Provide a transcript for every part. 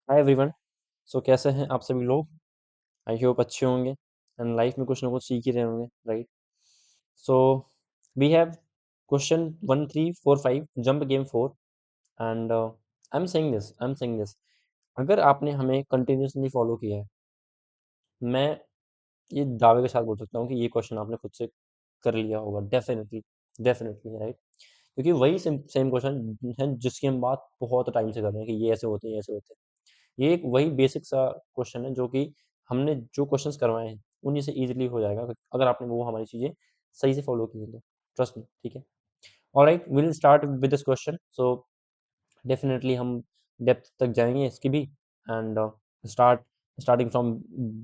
Hi everyone. सो कैसे हैं आप सभी लोग? आई होप अच्छे होंगे एंड लाइफ में कुछ ना कुछ सीख ही रहे होंगे, right? So we have question 1 3 4 5 jump game 4 and I am saying this. अगर आपने हमें कंटिन्यूअसली फॉलो किया है, मैं ये दावे के साथ बोल सकता हूँ कि ये क्वेश्चन आपने खुद से कर लिया होगा, डेफिनेटली। Definitely, right? क्योंकि वही सेम सेम क्वेश्चन है जिसकी हम बात बहुत टाइम से कर रहे हैं कि ये ऐसे होते हैं, ये ऐसे होते हैं। ये एक वही बेसिक सा क्वेश्चन है जो कि हमने जो क्वेश्चंस करवाए हैं उन्हीं से इजीली हो जाएगा अगर आपने वो हमारी चीज़ें सही से फॉलो की हैं तो। ट्रस्ट मी, ठीक है? Alright, we will start with this question. So definitely हम डेप्थ तक जाएंगे इसकी भी and starting from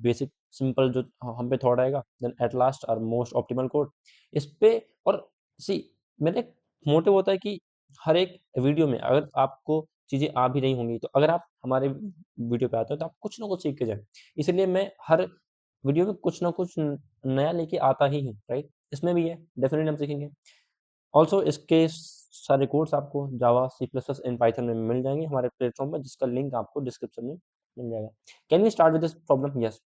basic simple जो हम पे थॉट आएगा, then at last are most optimal code इस पे। और सी, मेरा एक मोटिव होता है कि हर एक वीडियो में अगर आपको चीज़ें आ भी नहीं होंगी तो अगर आप हमारे वीडियो पे आते हो तो आप कुछ ना कुछ सीख के जाएं। इसलिए मैं हर वीडियो में कुछ ना कुछ नया लेके आता ही हूँ, राइट? इसमें भी है, डेफिनेटली हम सीखेंगे। ऑल्सो इसके सारे कोर्स आपको Java, C plus plus and Python में मिल जाएंगे हमारे प्लेटफॉर्म पर, जिसका लिंक आपको डिस्क्रिप्शन में मिल जाएगा। Can we start with this problem? Yes,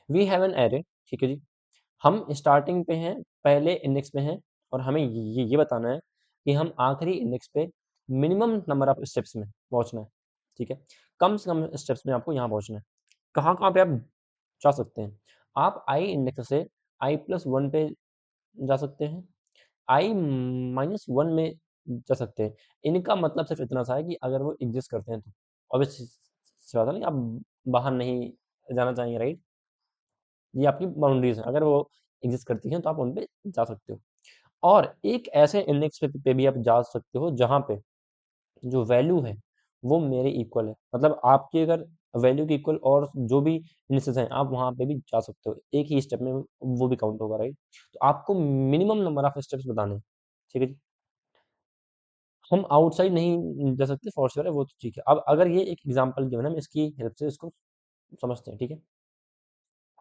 we have an array. ठीक है जी, हम स्टार्टिंग पे हैं, पहले इंडेक्स पे हैं और हमें ये बताना है कि हम आखिरी इंडेक्स पे मिनिमम नंबर ऑफ स्टेप्स में पहुंचना है। ठीक है, कम से कम स्टेप्स में आपको यहाँ पहुंचना है। कहाँ कहाँ पे आप जा सकते हैं? आप आई इंडेक्स से आई प्लस वन पे जा सकते हैं, आई माइनस वन में जा सकते हैं। इनका मतलब सिर्फ इतना सा है कि अगर वो एग्जिस्ट करते हैं तो ऑब्वियस सी बात है ना, आप बाहर नहीं जाना चाहेंगे, राइट? ये आपकी बाउंड्रीज हैं, अगर वो एग्जिस्ट करती हैं तो आप उन पे जा सकते हो। और एक ऐसे इंडेक्स पे भी आप जा सकते हो जहाँ पे जो वैल्यू है वो मेरे इक्वल है, मतलब आपकी अगर वैल्यू के इक्वल और जो भी इंडेक्सेस हैं आप वहाँ पे भी जा सकते हो, एक ही स्टेप में वो भी काउंट होगा, राइट? तो आपको मिनिमम नंबर ऑफ स्टेप्स बताने हैं। ठीक है जी, हम आउटसाइड नहीं जा सकते, फॉर श्योर है वो तो, ठीक है। अब अगर ये एक एग्जांपल गिवन है, हम इसकी हेल्प से इसको समझते हैं, ठीक है?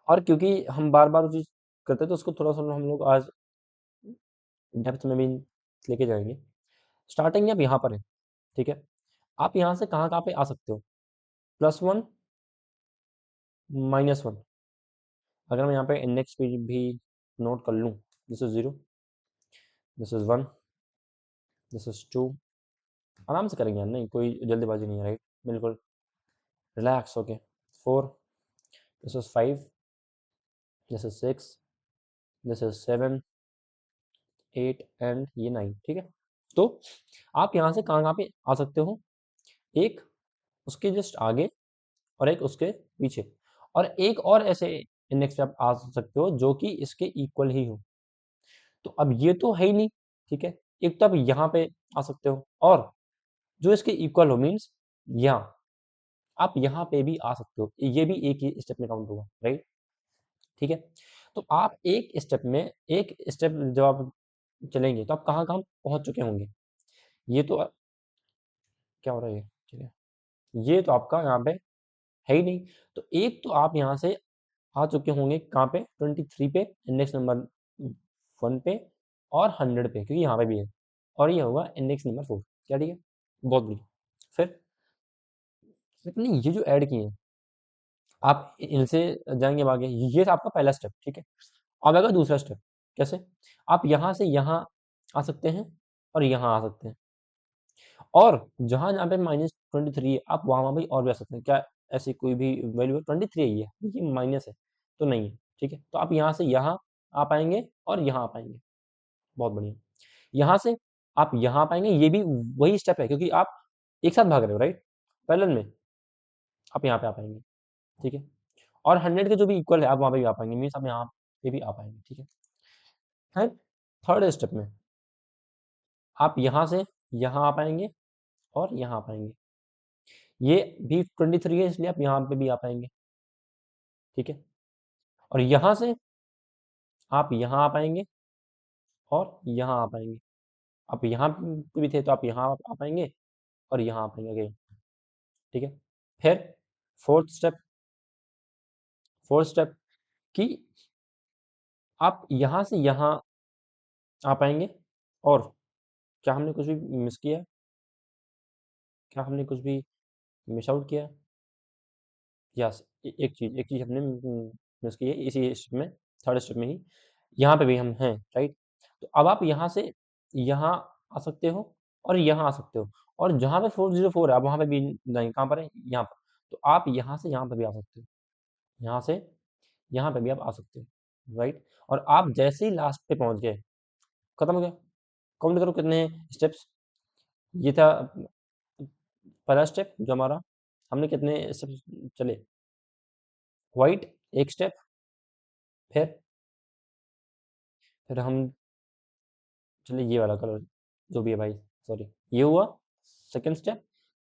और क्योंकि हम बार बार वो चीज़ करते हैं तो उसको थोड़ा सा हम लोग आज डेप्थ में भी लेके जाएंगे। स्टार्टिंग अब यहाँ पर है, ठीक है? आप यहाँ से कहाँ कहाँ पे आ सकते हो? Plus one, minus one. अगर मैं यहाँ पे इंडेक्स पे भी नोट कर लूँ, this is zero, this is one, this is two. आराम से करेंगे यार, नहीं कोई जल्दीबाजी नहीं है, राइट? बिल्कुल रिलैक्स होके। Four, this is five, this is six, this is seven, eight and ये नाइन। ठीक है, तो आप यहाँ से कहाँ कहाँ पे आ सकते हो? एक उसके जस्ट आगे और एक उसके पीछे, और एक और ऐसे इंडेक्स पे आप आ सकते हो जो कि इसके इक्वल ही हो। तो अब ये तो है ही नहीं, ठीक है? एक तो आप यहाँ पे आ सकते हो और जो इसके इक्वल हो मीन्स यहाँ, आप यहाँ पे भी आ सकते हो, ये भी एक ही स्टेप में काउंट होगा, राइट? ठीक है, तो आप एक स्टेप में, एक स्टेप जब आप चलेंगे तो आप कहाँ कहाँ पहुंच चुके होंगे? ये तो क्या हो रहा है ये? ठीक है, ये तो आपका यहाँ पे है ही नहीं। तो एक तो आप यहाँ से आ चुके होंगे कहाँ पे? 23 पे, इंडेक्स नंबर 1 पे, और 100 पे क्योंकि यहाँ पे भी है, और ये होगा इंडेक्स नंबर 4। क्या? ठीक है, बहुत बढ़िया। फिर नहीं, ये जो ऐड किए हैं आप इनसे जाएंगे अब आगे, ये था आपका पहला स्टेप, ठीक है? अब आएगा दूसरा स्टेप। कैसे? आप यहाँ से यहाँ आ सकते हैं और यहाँ आ सकते हैं, और जहाँ जहाँ पे -23 है आप वहाँ वहाँ भी और भी आ सकते हैं। क्या ऐसी कोई भी वैल्यू है? 23 ही है, ये माइनस है तो नहीं है, ठीक है? तो आप यहाँ से यहाँ आ पाएंगे और यहाँ आ पाएंगे, बहुत बढ़िया। यहाँ से आप यहाँ आ पाएंगे, ये भी वही स्टेप है क्योंकि आप एक साथ भाग रहे हो, राइट? पैरेलल में आप यहाँ पे आ पाएंगे, ठीक है? और 100 के जो भी इक्वल है आप वहाँ पे भी आ पाएंगे, मीन्स आप यहाँ पे भी आ पाएंगे, ठीक है? फिर थर्ड स्टेप में आप यहाँ से यहाँ आ पाएंगे और यहाँ आ पाएंगे, ये भी 23 है इसलिए आप यहाँ पे भी आ पाएंगे, ठीक है? और यहाँ से आप यहाँ आ पाएंगे और यहाँ आ पाएंगे, आप यहाँ पे भी थे तो आप यहाँ आ पाएंगे और यहाँ आ पाएंगे अगेन, ठीक है? फिर फोर्थ स्टेप, फोर्थ स्टेप कि आप यहाँ से यहाँ आ पाएंगे, और क्या हमने कुछ भी मिस किया है? क्या हमने कुछ भी मिस आउट किया है? यस, एक चीज़ हमने मिस की है इसी स्टेप में, थर्ड स्टेप में ही, यहाँ पे भी हम हैं, राइट? तो अब आप यहाँ से यहाँ आ सकते हो और यहाँ आ सकते हो और जहाँ पे 404 है, आप वहाँ पे भी नहीं, कहाँ पर है? यहाँ पर। तो आप यहाँ से यहाँ पे भी आ सकते हो, यहाँ से यहाँ पे भी आप आ सकते हो, राइट? और आप जैसे ही लास्ट पे पहुँच गए, खत्म हो गया। काउंट करो कितने स्टेप्स, ये था पहला स्टेप जो हमारा, हमने कितने स्टेप्स चले? व्हाइट एक स्टेप, फिर हम चलिए ये वाला कलर जो भी है भाई, सॉरी, ये हुआ सेकंड स्टेप,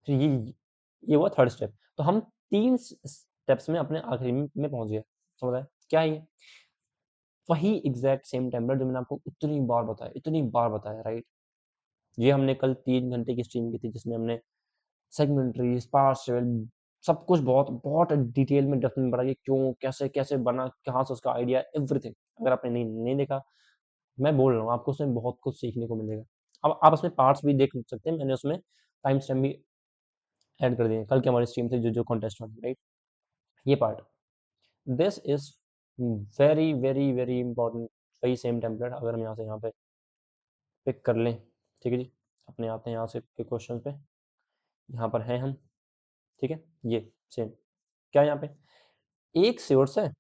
फिर ये हुआ थर्ड स्टेप। तो हम 3 स्टेप्स में अपने आखिरी में पहुंच गए। समझ आया? क्या है ये? वही एग्जैक्ट सेम टेम्पलेट जो मैंने आपको इतनी बार बताया, राइट? ये हमने कल 3 घंटे की स्ट्रीम की थी जिसमें हमने सेगमेंटरी, स्पार्शियल, सब कुछ बहुत बहुत डिटेल में डेप्थ में पढ़ा कि क्यों, कैसे कैसे बना, कहाँ से उसका आइडिया, एवरीथिंग। अगर आपने नहीं देखा, मैं बोल रहा हूँ आपको उसमें बहुत कुछ सीखने को मिलेगा। अब आप उसमें पार्ट्स भी देख सकते हैं, मैंने उसमें टाइम स्टैम्प भी ऐड कर दिए कल की हमारी स्ट्रीम से जो जो कॉन्टेस्ट वाली, राइट? ये part, this is very very very important. वही सेम टेम्पलेट अगर हम यहाँ से यहाँ पे पिक कर लें, ठीक है जी, अपने आते हैं यहाँ से क्वेश्चन पे, यहाँ पर हैं हम, ठीक है, ये सेम क्या है यहाँ पे, एक सोर्स है,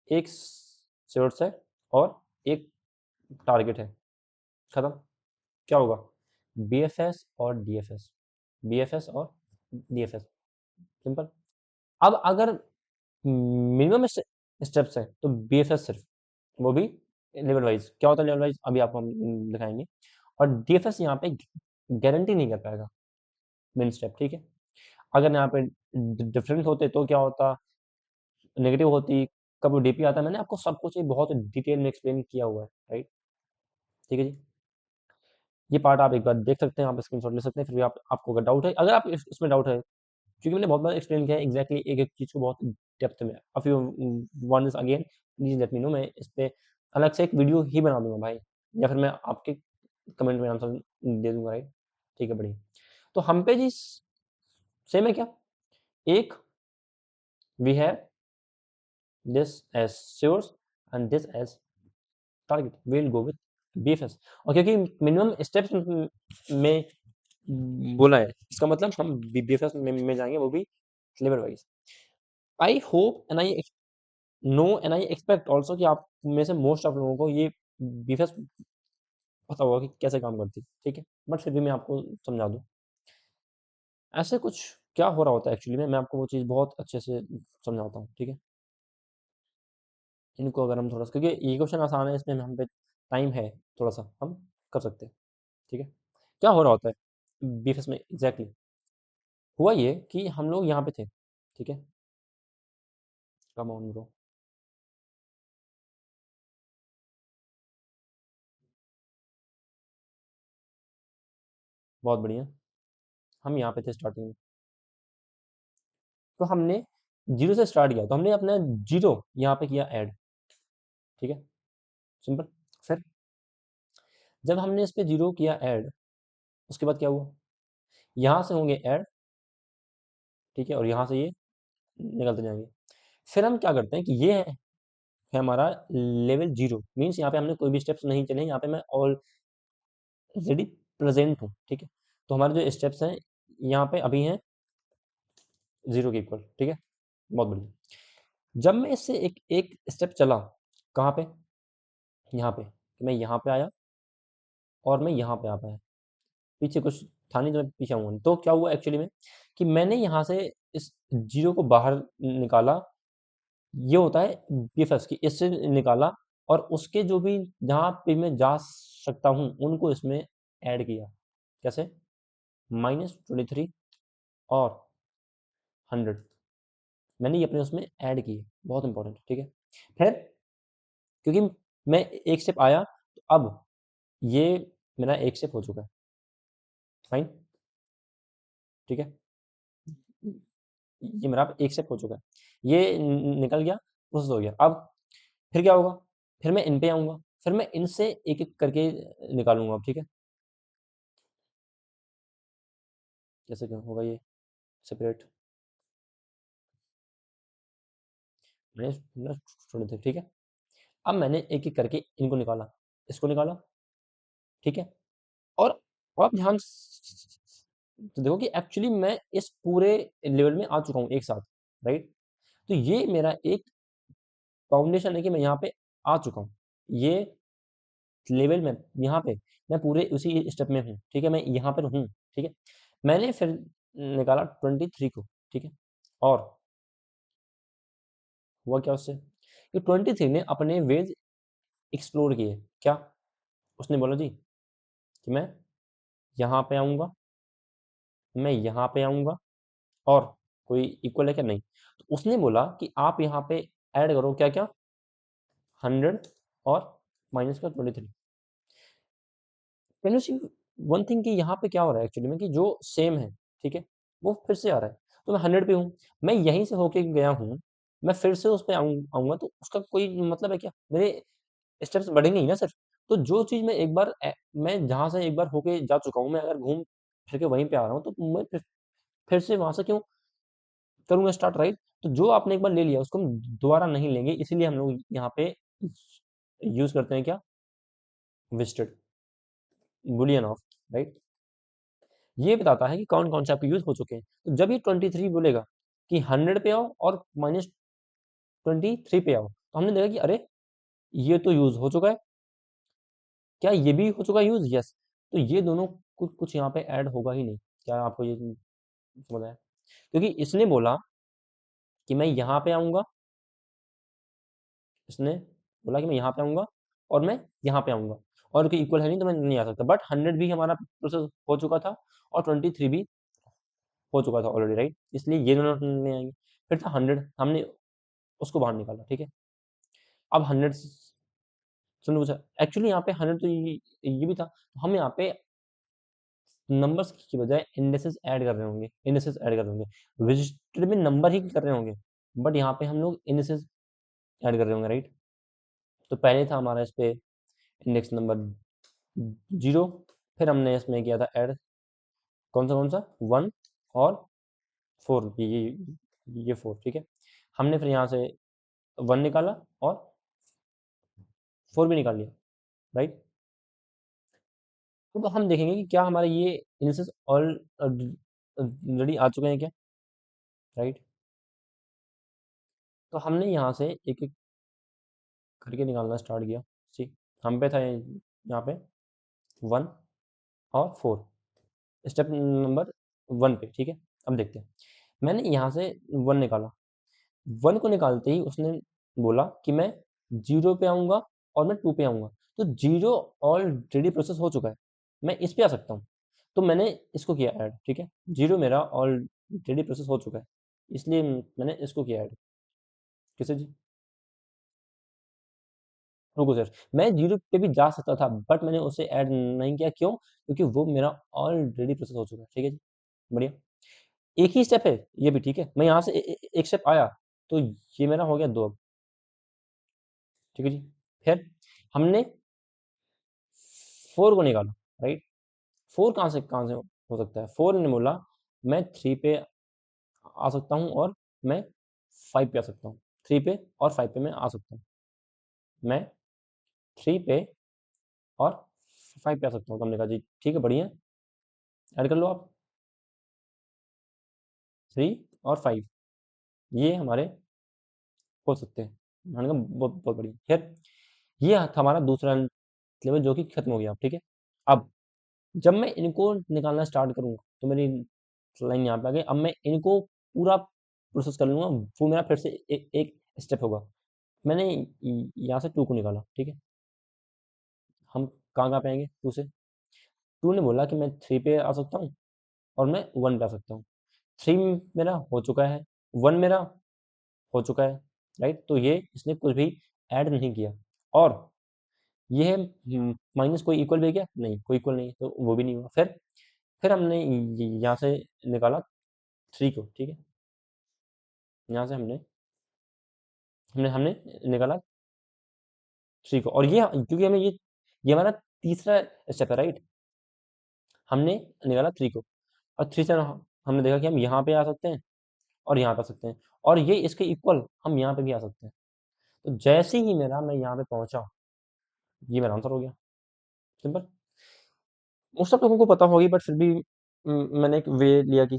एक सोर्स है और एक टारगेट है, खत्म। क्या होगा? बीएफएस और डीएफएस, बीएफएस और डीएफएस, सिंपल। अब अगर मिनिमम स्टेप्स है तो बीएफएस सिर्फ, वो भी लेवल वाइज। क्या होता है लेवल वाइज, अभी आपको हम दिखाएंगे। और डीएफएस यहाँ पे गारंटी नहीं कर पाएगा मेन स्टेप, ठीक है? अगर यहाँ पे डिफरेंट होते तो क्या होता, नेगेटिव होती, कब डीपी आता, मैंने आपको सब कुछ ये बहुत डिटेल में एक्सप्लेन किया हुआ है, राइट? ठीक है जी, ये पार्ट आप एक बार देख सकते हैं, आप स्क्रीनशॉट ले सकते हैं, फिर भी आपको अगर डाउट है, अगर आप इसमें डाउट है, क्योंकि मैंने बहुत बार एक्सप्लेन किया है एग्जैक्टली एक एक चीज़ को बहुत डेप्थ में। If you want this again, please let me know, मैं इस पे अलग से एक वीडियो ही बना दूंगा भाई, या फिर मैं आपके कमेंट में आंसर दे दूंगा, राइट? ठीक है, बढ़िया। तो हम पे जी सेम है क्या, एक we have this edge source and this edge target, we will go with BFS. और क्योंकि मिनिमम स्टेप्स में बोला है, इसका मतलब हम बीएफएस में जाएंगे, वो भी level wise. I hope and I know and I expect also कि आप में से मोस्ट ऑफ लोगों को ये बीएफएस पता होगा कि कैसे काम करती है, ठीक है? बट फिर भी मैं आपको समझा दूँ। ऐसे कुछ क्या हो रहा होता है एक्चुअली में, मैं आपको वो चीज़ बहुत अच्छे से समझाता हूँ, ठीक है? इनको अगर हम थोड़ा-सा, क्योंकि ये क्वेश्चन आसान है, इसमें हम पे टाइम है थोड़ा-सा, हम कर सकते हैं, ठीक है? क्या हो रहा होता है बीएफएस में एग्ज़ैक्टली? हुआ ये कि हम लोग यहाँ पे थे, ठीक है? कम ऑन ब्रो, बहुत बढ़िया। हम यहाँ पे थे स्टार्टिंग में, तो हमने 0 से स्टार्ट किया, तो हमने अपना 0 यहाँ पे किया ऐड, ठीक है? सिंपल। फिर जब हमने इस पे 0 किया ऐड, उसके बाद क्या हुआ? यहाँ से होंगे ऐड, ठीक है? और यहाँ से ये निकलते जाएँगे। फिर हम क्या करते हैं कि ये है हमारा लेवल 0, मीन्स यहाँ पे हमने कोई भी स्टेप्स नहीं चले, यहाँ पे मैं ऑलरेडी प्रेज़ेंट हूँ, ठीक है? तो हमारे जो स्टेप्स हैं, यहाँ पे अभी हैं 0 के इक्वल, ठीक है? बहुत बढ़िया। जब मैं इससे एक एक स्टेप चला, कहाँ पे? यहाँ पे। मैं यहाँ पे आया और मैं यहाँ पे आ पाया। पीछे कुछ था नहीं, तो मैं पीछे आऊँगा नहीं। तो क्या हुआ एक्चुअली में कि मैंने यहाँ से इस 0 को बाहर निकाला, ये होता है बीएफएस की, इससे निकाला और उसके जो भी जहाँ पे मैं जा सकता हूँ, उनको इसमें ऐड किया। कैसे? -23 और 100 मैंने ये अपने उसमें ऐड किए, बहुत इंपॉर्टेंट, ठीक है? फिर क्योंकि मैं एक स्टेप आया, तो अब ये मेरा एक स्टेप हो चुका है, फाइन, ठीक है? ये मेरा अब एक स्टेप हो चुका है। ये निकल गया, प्रोसेस हो गया। अब फिर क्या होगा? फिर मैं इन पे आऊँगा, फिर मैं इनसे एक-एक करके निकालूँगा अब, ठीक है? कैसे क्या होगा ये सेपरेट? -23, ठीक है। अब मैंने एक-एक करके इनको निकाला, इसको निकाला, ठीक है। और आप ध्यान तो देखो कि एक्चुअली मैं इस पूरे लेवल में आ चुका हूँ एक साथ, राइट? तो ये मेरा एक फाउंडेशन है कि मैं यहाँ पे आ चुका हूँ। ये लेवल में यहाँ पे मैं पूरे उसी स्टेप में हूँ, ठीक है? मैं यहाँ पर हूँ, ठीक है? मैंने फिर निकाला 23 को, ठीक है? और हुआ क्या उससे कि 23 ने अपने वेज एक्सप्लोर किए। क्या? उसने बोला जी कि मैं यहाँ पे आऊँगा, मैं यहाँ पे आऊँगा और कोई इक्वल है क्या? नहीं। तो उसने बोला कि आप यहाँ पे ऐड करो क्या-क्या? 100 और माइनस का 23। Can you see one thing कि यहाँ पे क्या हो रहा है एक्चुअली में कि जो सेम है, ठीक है? वो फिर से आ रहा है। तो मैं 100 पे हूँ, मैं यहीं से होके गया हूँ, मैं फिर से उस पे आऊँगा तो उसका कोई मतलब है क्या? मेरे स्टेप्स बढ़ेंगे ही ना सर। तो जो चीज़ मैं एक बार मैं जहाँ से एक बार होके जा चुका हूँ, मैं अगर घूम फिर के वहीं पे आ रहा हूँ, तो मैं फिर से वहाँ से क्यों करूँगा स्टार्ट, राइट? तो जो आपने एक बार ले लिया उसको हम दोबारा नहीं लेंगे, इसीलिए हम लोग यहाँ पे यूज़ करते हैं क्या? Visited, Boolean of, right? ये बताता है कि कौन-कौन से आपके यूज़ हो चुके हैं। तो जब ये 23 बोलेगा कि 100 पे आओ और -23 पे आओ, तो हमने देखा कि अरे! ये तो यूज़ हो चुका है। क्या ये भी हो चुका है यूज़? यस। तो ये दोनों कुछ यहाँ पे ऐड होगा ही नहीं। क्या आपको ये समझ आया? क्योंकि इसने बोला कि मैं यहाँ पे आऊँगा, इसने बोला कि मैं यहाँ पे आऊँगा और मैं यहाँ पे आऊँगा और कोई इक्वल है नहीं तो मैं नहीं आ सकता। बट 100 भी हमारा प्रोसेस हो चुका था और 23 भी हो चुका था ऑलरेडी, राइट? इसलिए ये दोनों नहीं आएँगे। फिर था 100, हमने उसको बाहर निकाला, ठीक है? अब 100 सुनो मुझे, एक्चुअली यहाँ पे 100 तो ये भी था। तो हम यहाँ पे नंबर्स की बजाय इंडेक्सेस ऐड कर रहे होंगे, इंडेक्सेस ऐड कर रहे होंगे। रजिस्टर में नंबर ही कर रहे होंगे, बट यहाँ पे हम लोग इंडेक्सेस ऐड कर रहे होंगे, राइट? तो पहले था हमारा इस पे इंडेक्स नंबर 0, फिर हमने इसमें किया था ऐड कौन-सा 1 और 4, ये 4, ठीक है? हमने फिर यहाँ से 1 निकाला और 4 भी निकाल लिया, राइट? तो हम देखेंगे कि क्या हमारे ये इंडेक्सेस ऑलरेडी आ चुके हैं क्या, राइट? तो हमने यहाँ से एक-एक करके निकालना स्टार्ट किया। सी हम पे था यहाँ पे 1 और 4, स्टेप नंबर 1 पे, ठीक है? अब देखते हैं। मैंने यहाँ से 1 निकाला, 1 को निकालते ही उसने बोला कि मैं 0 पे आऊँगा और मैं 2 पे आऊँगा। तो 0 ऑलरेडी प्रोसेस हो चुका है, मैं इस पे आ सकता हूँ। तो मैंने इसको किया ऐड, ठीक है? 0 मेरा ऑलरेडी प्रोसेस हो चुका है, इसलिए मैंने इसको किया ऐड। किसे जी? रुको सर, मैं 0 पे भी जा सकता था बट मैंने उसे ऐड नहीं किया, क्यों? क्योंकि वो मेरा ऑलरेडी प्रोसेस हो चुका है, ठीक है जी? बढ़िया। एक ही स्टेप है, ये भी ठीक है। मैं यहाँ से एक स्टेप आया, तो ये मेरा हो गया 2 अब, ठीक है जी? फिर हमने 4 को निकाला, राइट? 4 कहाँ से हो सकता है? 4 ने बोला मैं 3 पे आ सकता हूँ और मैं 5 पे आ सकता हूँ। 3 पे और 5 पे मैं आ सकता हूँ। मैं 3 पे और 5 पे आ सकता हूँ। तो हमने कहा जी ठीक है, बढ़िया, ऐड कर लो आप 3 और 5, ये हमारे हो सकते हैं। मैंने कहा बहुत बहुत बढ़िया। फिर ये था हमारा दूसरा लेवल जो कि खत्म हो गया, ठीक है? अब जब मैं इनको निकालना स्टार्ट करूँगा, तो मेरी लाइन यहाँ पे आ गई। अब मैं इनको पूरा प्रोसेस कर लूँगा, वो मेरा फिर से एक स्टेप होगा। मैंने यहाँ से 2 को निकाला, ठीक है? हम कहाँ-कहाँ पे आएँगे 2 से? 2 ने बोला कि मैं 3 पे आ सकता हूँ और मैं 1 पे आ सकता हूँ। 3 मेरा हो चुका है, 1 मेरा हो चुका है, राइट? तो ये इसने कुछ भी ऐड नहीं किया और ये माइनस कोई इक्वल भी है क्या? नहीं, कोई इक्वल नहीं है, तो वो भी नहीं हुआ। फिर हमने यहाँ से निकाला 3 को, ठीक है? यहाँ से हमने हमने हमने निकाला 3 को और ये क्योंकि हमें ये हमारा तीसरा स्टेप है, राइट? हमने निकाला 3 को और 3 से हमने देखा कि हम यहाँ पे आ सकते हैं और यहाँ पे आ सकते हैं, और ये इसके इक्वल हम यहाँ पे भी आ सकते हैं। तो जैसे ही मैं यहाँ पे पहुँचा, ये मेरा आंसर हो गया, सिंपल। मोस्ट ऑफ लोगों को पता होगी, बट फिर भी मैंने एक वे लिया कि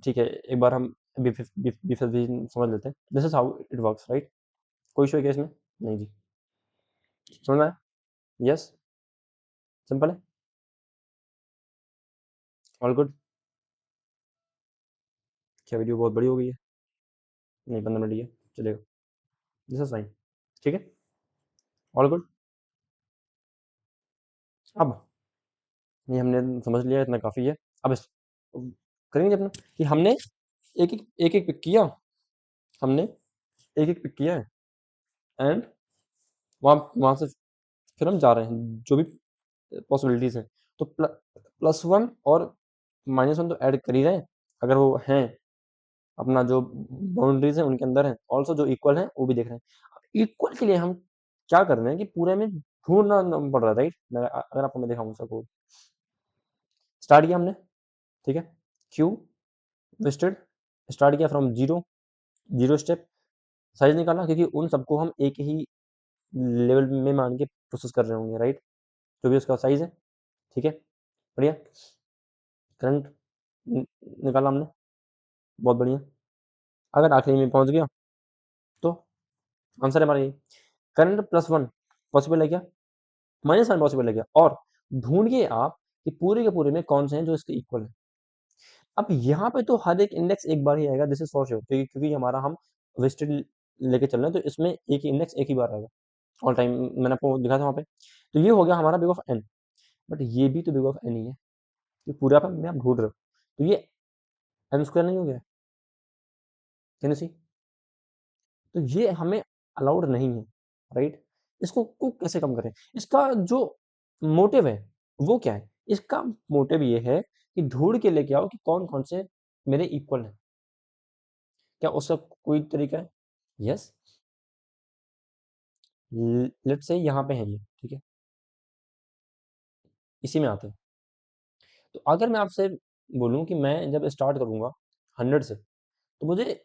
ठीक है, एक बार हम बिफिर भी समझ लेते हैं। This is how it works, right? कोई इशू है क्या इसमें? नहीं जी, समझ में आया? यस, सिंपल है, ऑल गुड। क्या वीडियो बहुत बड़ी हो गई है? नहीं, 15 मिनट ही है, चलेगा, दिस इज फाइन, ठीक है, ऑल गुड। अब ये हमने समझ लिया, इतना काफ़ी है। अब करेंगे अपना कि हमने एक एक पिक किया, हमने एक एक पिक किया है, एंड वहाँ वहाँ से फिर हम जा रहे हैं जो भी पॉसिबिलिटीज़ हैं। तो +1 और -1 तो ऐड कर ही रहे हैं, अगर वो हैं अपना जो बाउंड्रीज़ हैं उनके अंदर हैं, ऑल्सो जो इक्वल हैं वो भी देख रहे हैं। इक्वल के लिए हम क्या कर रहे हैं कि पूरे में ढूंढना पड़ रहा है, राइट? अगर आपको मैं दिखाऊँ उसका कोड, स्टार्ट किया हमने, ठीक है, क्यू विजिटेड, स्टार्ट किया from zero, zero step, size निकाला, क्योंकि उन सबको हम एक ही लेवल में मान के प्रोसेस कर रहे होंगे, राइट? जो भी उसका साइज है, ठीक है, बढ़िया। करंट निकाला हमने, बहुत बढ़िया। अगर आखिरी में पहुंच गया तो आंसर है हमारा ये, करंट +1 पॉसिबल है क्या? -1 पॉसिबल है क्या? और ढूंढिए आप कि पूरे के पूरे में कौन से हैं जो इसके इक्वल है। अब यहाँ पे तो हर एक इंडेक्स एक बार ही आएगा, दिस इज फॉर श्योर, क्योंकि हमारा हम वेस्टेड लेके चल रहे हैं, तो इसमें एक ही इंडेक्स एक ही बार आएगा ऑल टाइम। मैंने आपको दिखा था वहाँ पे। तो ये हो गया हमारा बिग ऑफ एन, बट ये भी तो बिग ऑफ एन ही है, तो पूरा में आप ढूंढ रहे हो, तो ये एन स्क्वायर नहीं हो गया? कैन यू सी? तो ये हमें अलाउड नहीं है, राइट? इसको को कैसे कम करें? इसका जो मोटिव है वो क्या है? इसका मोटिव ये है कि ढूंढ के लेके आओ कि कौन कौन से मेरे इक्वल है। क्या उसका कोई तरीका है? यस, लेट्स से यहाँ पे है ये, ठीक है, इसी में आते हैं। तो अगर मैं आपसे बोलूँ कि मैं जब स्टार्ट करूँगा 100 से, तो मुझे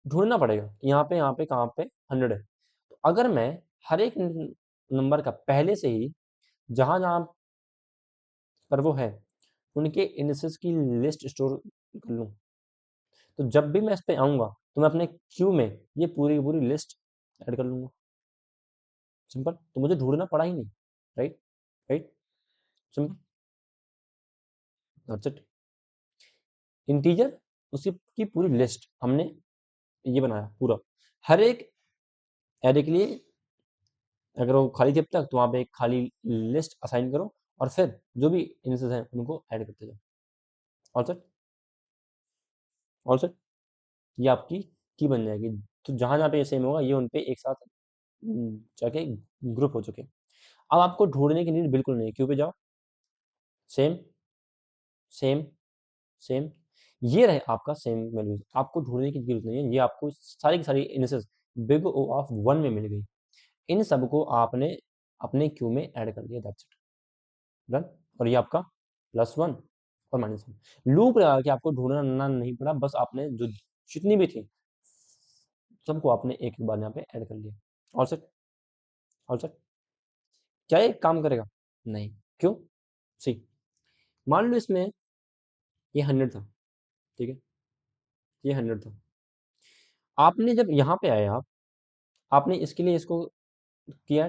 ढूँढना पड़ेगा कि यहाँ पे कहाँ पे 100 है। तो अगर मैं हर एक नंबर का पहले से ही जहाँ-जहाँ पर वो है, उनके इंडिसेस की लिस्ट स्टोर कर लूँ, तो जब भी मैं इस पे आऊँगा, तो मैं अपने क्यू में ये पूरी की पूरी लिस्ट ऐड कर लूँगा। सिंपल, तो मुझे ढूँढना पड़ा ही नहीं, right? Right? Simple, that's it. Integer उसकी की पूरी लिस्ट हमने ये बनाया पूरा। हर एक ऐरे के लिए अगर वो खाली थी अब तक, तो वहाँ पे एक खाली लिस्ट असाइन करो, और फिर जो भी इंडिसेस हैं उनको ऐड करते जाओ। All set? All set? ये आपकी की बन जाएगी। तो जहाँ-जहाँ पे ये सेम होगा, ये उन पे एक साथ जाके ग्रुप हो चुके हैं। अब आपको ढूँढने की नीड बिल्कुल नहीं है, क्यू पे जाओ, सेम, सेम, सेम, ये रहे आपका सेम वैल्यूज़। आपको ढूँढने की ज़रूरत नहीं है, ये आपको सारी की सारी इंडिसेस बिग O ऑफ 1 में मिल गई। इन सबको आपने अपने क्यू में ऐड कर दिया, दैट्स इट, डन। और ये आपका +1 और -1 लूप लगा के आपको ढूँढना नहीं पड़ा, बस आपने जो जितनी भी थी, सबको आपने एक-एक बार यहाँ पे ऐड कर लिया। All set? All set? क्या ये काम करेगा? नहीं। क्यों? सी, मान लो इसमें ये 100 था, ठीक है? ये 100 था। आपने जब यहाँ पे आए आपने इसके लिए इसको किया,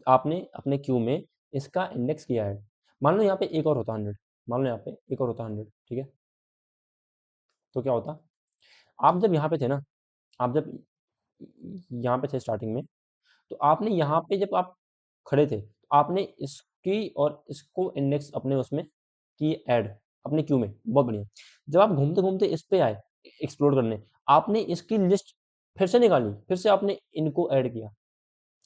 आपने अपने क्यू में इसका इंडेक्स किया है। मान लो यहाँ पे एक और होता 100, मान लो यहाँ पे एक और होता 100, ठीक है? तो क्या होता? आप जब यहाँ पे थे ना, आप जब यहाँ पे थे स्टार्टिंग में, तो आपने यहाँ पे जब आप खड़े थे, तो आपने इसकी और इसको इंडेक्स अपने उसमें की ऐड, अपने क्यू में, बहुत बढ़िया। जब आप घूमते-घूमते इस पे आए एक्सप्लोर करने, आपने इसकी लिस्ट फिर से निकाली, फिर से आपने इनको ऐड किया।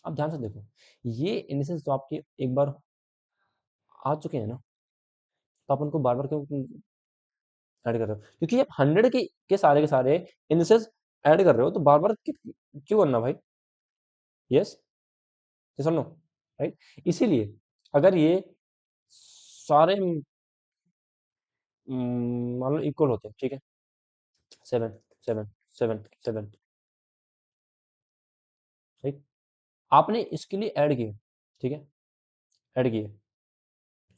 आप ध्यान से देखो, ये इंडिसेस तो आपके एक बार आ चुके हैं ना, तो आप उनको बार-बार क्यों ऐड कर रहे हो? क्योंकि आप 100 के सारे इंडिसेस ऐड कर रहे हो, तो बार-बार क्यों करना भाई? यस? यस और नो? राइट? इसीलिए अगर ये सारे मान लो इक्वल होते हैं, ठीक है? 7, 7, 7 7, राइट। आपने इसके लिए ऐड किए, ठीक है, ऐड किए,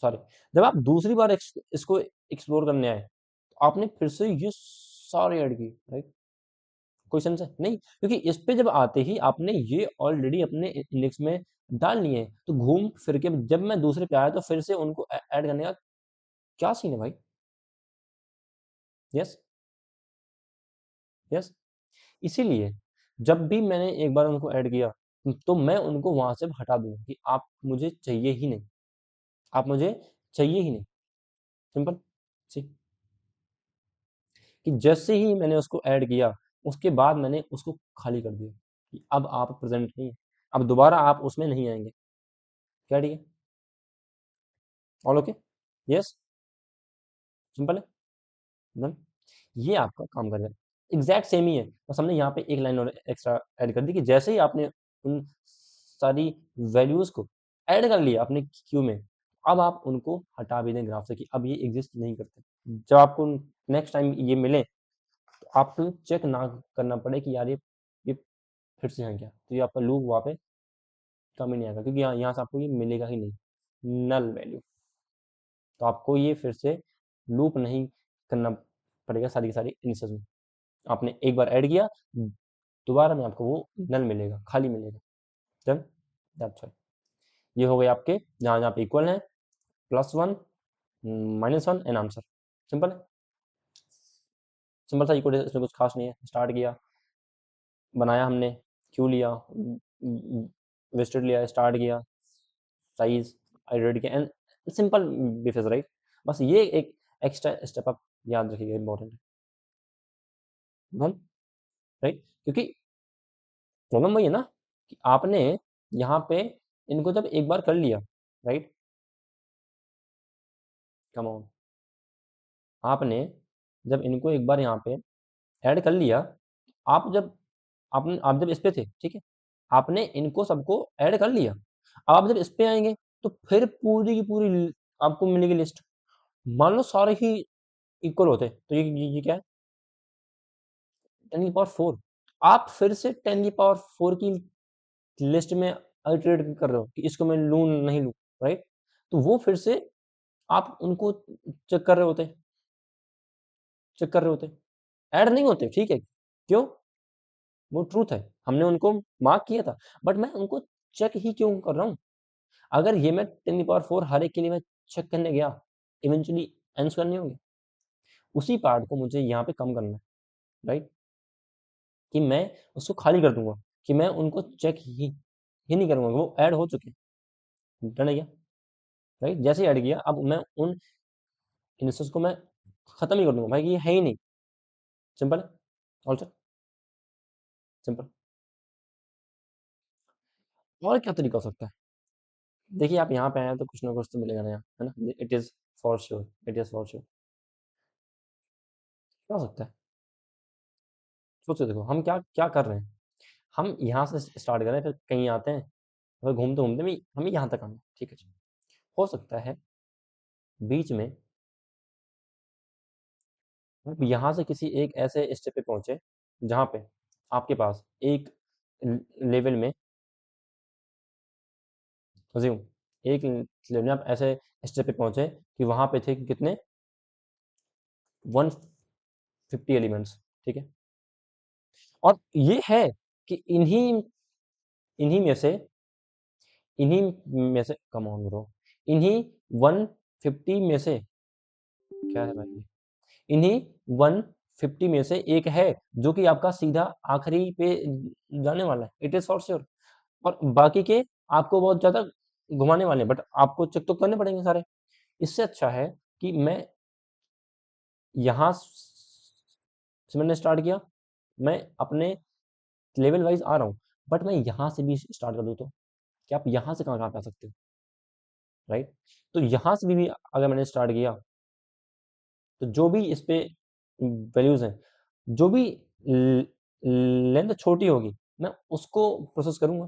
सॉरी। जब आप दूसरी बार इसको एक्सप्लोर करने आए, तो आपने फिर से ये सारे ऐड किए, राइट। कोई सेंस है नहीं, क्योंकि इस पे जब आते ही आपने ये ऑलरेडी अपने इंडेक्स में डाल लिए हैं, तो घूम फिर के जब मैं दूसरे पे आया तो फिर से उनको ऐड करने का क्या सीन है भाई? Yes, yes. इसीलिए जब भी मैंने एक बार उनको ऐड किया, तो मैं उनको वहां से हटा दूंगा कि आप मुझे चाहिए ही नहीं, आप मुझे चाहिए ही नहीं, सिंपल सी। कि जैसे ही मैंने उसको ऐड किया, उसके बाद मैंने उसको खाली कर दिया कि अब आप प्रेजेंट नहीं है, अब दोबारा आप उसमें नहीं आएंगे। क्या ठीक है? All okay? यस, सिंपल है, डन। ये आपका काम करेगा, एग्जैक्ट सेम ही है, बस हमने यहाँ पे एक लाइन और एक्स्ट्रा ऐड कर दी कि जैसे ही आपने उन सारी वैल्यूज को ऐड कर लिया अपने क्यू में, अब आप उनको हटा भी दें ग्राफ से कि अब ये एग्जिस्ट नहीं करते। जब आपको नेक्स्ट टाइम ये मिले, तो आपको चेक ना करना पड़े कि यार ये फिर से यहाँ क्या, तो ये आपका लूप वहाँ पे कम ही नहीं आएगा, क्योंकि यहाँ से आपको ये मिलेगा ही नहीं, नल वैल्यू। तो आपको ये फिर से लूप नहीं करना पड़ेगा सारी की सारी इंस्टेंस में। आपने एक बार ऐड किया, दोबारा में आपको वो नल मिलेगा, खाली मिलेगा। Done, that's all. ये हो गए आपके जहाँ जहाँ पे इक्वल है, +1 -1 एंड आंसर। सिंपल है, सिंपल सा इक्वल, इसमें कुछ खास नहीं है। स्टार्ट किया, बनाया हमने, क्यू लिया, वेस्टेड लिया, स्टार्ट किया, साइज एडिट किया, एंड सिंपल बेसिस, राइट। बस ये एक एक्स्ट्रा स्टेप आप याद रखिएगा, इंपॉर्टेंट है, राइट। क्योंकि प्रॉब्लम वही है ना कि आपने यहाँ पे इनको जब एक बार कर लिया, राइट, कम ऑन, आपने जब इनको एक बार यहाँ पे ऐड कर लिया, आप जब इस पे थे, ठीक है, आपने इनको सबको ऐड कर लिया। अब आप जब इस पे आएंगे, तो फिर पूरी की पूरी आपको मिलेगी लिस्ट। मान लो सारे ही इक्वल होते, तो ये क्या है, 10 की पावर 4। आप फिर से 10 की पावर 4 की लिस्ट में अल्टरेट कर रहे हो कि इसको मैं लूँ नहीं लूँ, राइट। तो वो फिर से आप उनको चेक कर रहे होते, चेक कर रहे होते, ऐड नहीं होते, ठीक है, क्यों? वो ट्रूथ है, हमने उनको मार्क किया था, बट मैं उनको चेक ही क्यों कर रहा हूँ? अगर ये मैं 10 की पावर 4 हर एक के लिए मैं चेक करने गया, इवेंचुअली आंसर नहीं होंगे। उसी पार्ट को मुझे यहाँ पे कम करना है, राइट, कि मैं उसको खाली कर दूंगा, कि मैं उनको चेक ही नहीं करूंगा, वो ऐड हो चुके हैं, डन है क्या, राइट। जैसे ही ऐड किया, अब मैं उन इंस्टेंस को मैं खत्म ही कर दूंगा भाई, ये है ही नहीं। सिंपल है, ऑल्सो सिंपल। और क्या तरीका हो सकता है? देखिए, आप यहाँ पे आए हैं तो कुछ ना कुछ तो मिलेगा नया, है ना। It is for sure, it is for sure. क्या हो सकता है? सोचो, देखो हम क्या क्या कर रहे हैं। हम यहाँ से स्टार्ट कर रहे हैं, फिर कहीं आते हैं, फिर घूमते घूमते भी हमें यहाँ तक आना है, ठीक है जी। हो सकता है बीच में आप यहाँ से किसी एक ऐसे स्टेप पे पहुंचे, जहाँ पे आपके पास एक लेवल में, अज्यूम एक लेवल में आप ऐसे स्टेप पे पहुंचे कि वहां पे थे कितने, 150 एलिमेंट्स, ठीक है। और ये है कि इन्हीं में से कम ऑन ब्रो, इन्हीं 150 में से, क्या है भाई, इन्हीं 150 में से एक है जो कि आपका सीधा आखिरी पे जाने वाला है, इट इज फॉर श्योर। और बाकी के आपको बहुत ज्यादा घुमाने वाले हैं, बट आपको चेक तो करने पड़ेंगे सारे। इससे अच्छा है कि मैं यहाँ से मैंने स्टार्ट किया, मैं अपने लेवल वाइज आ रहा हूँ, बट मैं यहाँ से भी स्टार्ट कर दूँ, तो क्या आप यहाँ से कहाँ कहाँ पे आ सकते हो, राइट। तो यहाँ से भी अगर मैंने स्टार्ट किया, तो जो भी इस पे वैल्यूज हैं, जो भी लेंथ छोटी होगी, मैं उसको प्रोसेस करूंगा,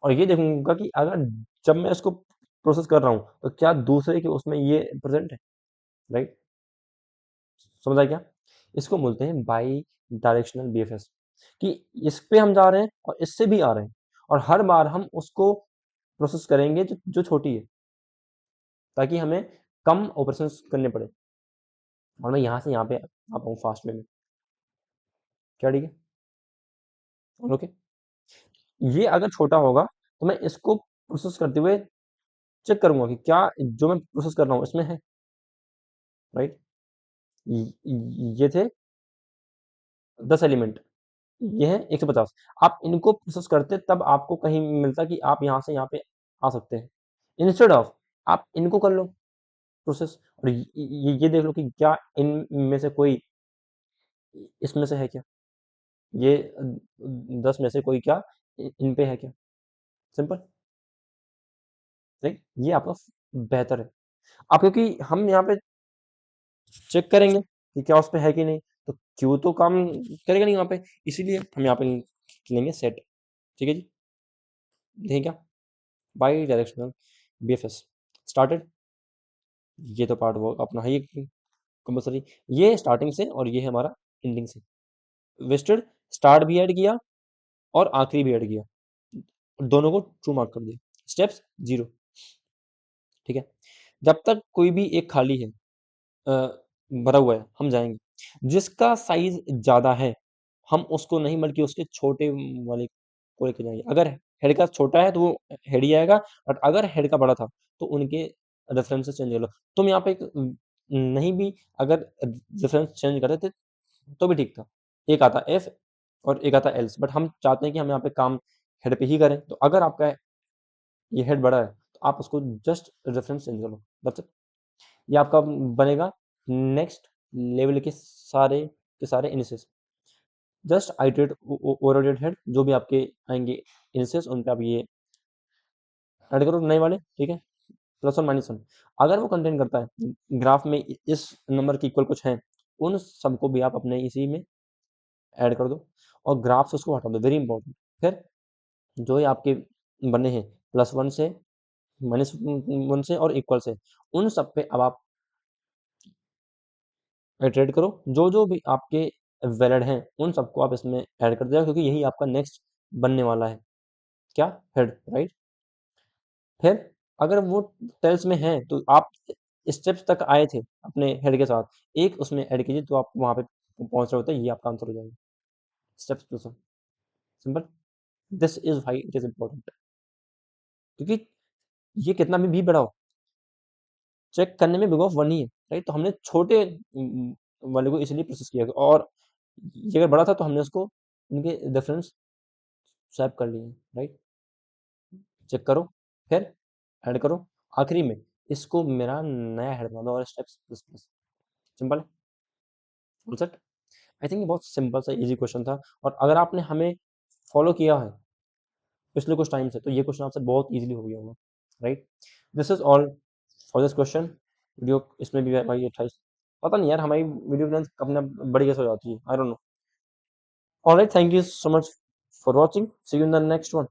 और ये देखूंगा कि अगर जब मैं इसको प्रोसेस कर रहा हूँ, तो क्या दूसरे के उसमें ये प्रेजेंट है, राइट। समझ आया क्या? इसको बोलते हैं बाई डायरेक्शनल बीएफएस, कि इस पे हम जा रहे हैं और इससे भी आ रहे हैं, और हर बार हम उसको प्रोसेस करेंगे जो छोटी है, ताकि हमें कम ऑपरेशंस करने पड़े और मैं यहाँ से यहाँ पे आ पाऊँ फास्ट वे में। क्या ठीक है? ओके। ये अगर छोटा होगा तो मैं इसको प्रोसेस करते हुए चेक करूंगा कि क्या जो मैं प्रोसेस कर रहा हूँ इसमें है, राइट। ये थे 10 एलिमेंट, ये है 150। आप इनको प्रोसेस करते तब आपको कहीं मिलता कि आप यहाँ से यहाँ पे आ सकते हैं, इंस्टेड ऑफ आप इनको कर लो प्रोसेस, और ये देख लो कि क्या इनमें से कोई इसमें से है क्या, ये 10 में से कोई क्या इन पे है क्या। Simple, right. ये आपका बेहतर है। आप, क्योंकि हम यहाँ पे चेक करेंगे कि क्या उस पे है कि नहीं, तो क्यू तो काम करेगा नहीं वहाँ पे, इसीलिए हम यहाँ पे लेंगे सेट। ठीक है जी, देखें क्या, बाई डायरेक्शनल बीएफएस स्टार्टेड। ये तो पार्ट वो अपना है, ये कंपल्सरी, ये स्टार्टिंग से और ये है हमारा एंडिंग से। वेस्टेड, स्टार्ट भी ऐड किया और आखिरी भी ऐड किया, दोनों को ट्रू मार्क कर दिया। स्टेप्स 0। ठीक है, जब तक कोई भी एक खाली है, भरा हुआ है, हम जाएंगे। जिसका साइज ज्यादा है हम उसको नहीं, बल्कि उसके छोटे वाले को लेके जाएंगे। अगर हेड का छोटा है तो वो हेड ही आएगा, बट अगर हेड का बड़ा था तो उनके रेफरेंसेस चेंज कर लो। तुम यहाँ पे नहीं भी अगर रेफरेंस चेंज करते थे तो भी ठीक था, एक आता एफ और एक आता एल्स, बट हम चाहते हैं कि हम यहाँ पे काम हेड पे ही करें। तो अगर आपका ये हेड बड़ा है तो आप उसको जस्ट रेफरेंस चेंज कर लो, दैट्स इट। ये आपका बनेगा नेक्स्ट लेवल के सारे इनिशियस। जस्ट आइटरेट ओवरराइडेड हेड, जो भी आपके आएंगे इनिशियस उन पे आप ये ऐड करो नए वाले। ठीक है, प्लस और माइनस वन, अगर वो कंटेन करता है ग्राफ में इस नंबर के इक्वल कुछ है, उन सबको भी आप अपने इसी में ऐड कर दो और ग्राफ से उसको हटा दो, वेरी इंपॉर्टेंट। फिर जो ये आपके बने हैं प्लस वन से, माइनस वन से और इक्वल से, उन सब पे अब आप ट्रेड करो। जो जो भी आपके वैलिड हैं उन सबको आप इसमें ऐड कर दिया, क्योंकि यही आपका नेक्स्ट बनने वाला है, क्या, हेड, राइट। फिर अगर वो टेल्स में है तो आप स्टेप्स तक आए थे अपने हेड के साथ, एक उसमें ऐड कीजिए तो आप वहां पे पहुंच रहे होते हैं, ये आपका आंसर हो जाएगा। Steps to sum, simple. This is why it is important, क्योंकि ये कितना भी बड़ा हो, चेक करने में बिग ऑफ वन ही है, राइट। तो हमने छोटे वाले को इसलिए प्रोसेस किया, और ये अगर बड़ा था तो हमने उसको उनके रेफरेंस स्वैप कर लिए, राइट। चेक करो, फिर ऐड करो, आखिरी में इसको मेरा नया हेड बना दो और स्टेप्स प्लस प्लस, सिंपल है, फुल सेट। आई थिंक ये बहुत सिंपल सा इजी क्वेश्चन था, और अगर आपने हमें फॉलो किया है पिछले कुछ टाइम से तो ये क्वेश्चन आपसे बहुत इजीली हो गया होगा, right. This is all for this question video. इसमें भी भाई 28, पता नहीं यार हमारी वीडियो की लेंथ अपने बड़ी कैसे हो जाती है, I don't know. Alright, thank you so much for watching, see you in the next one.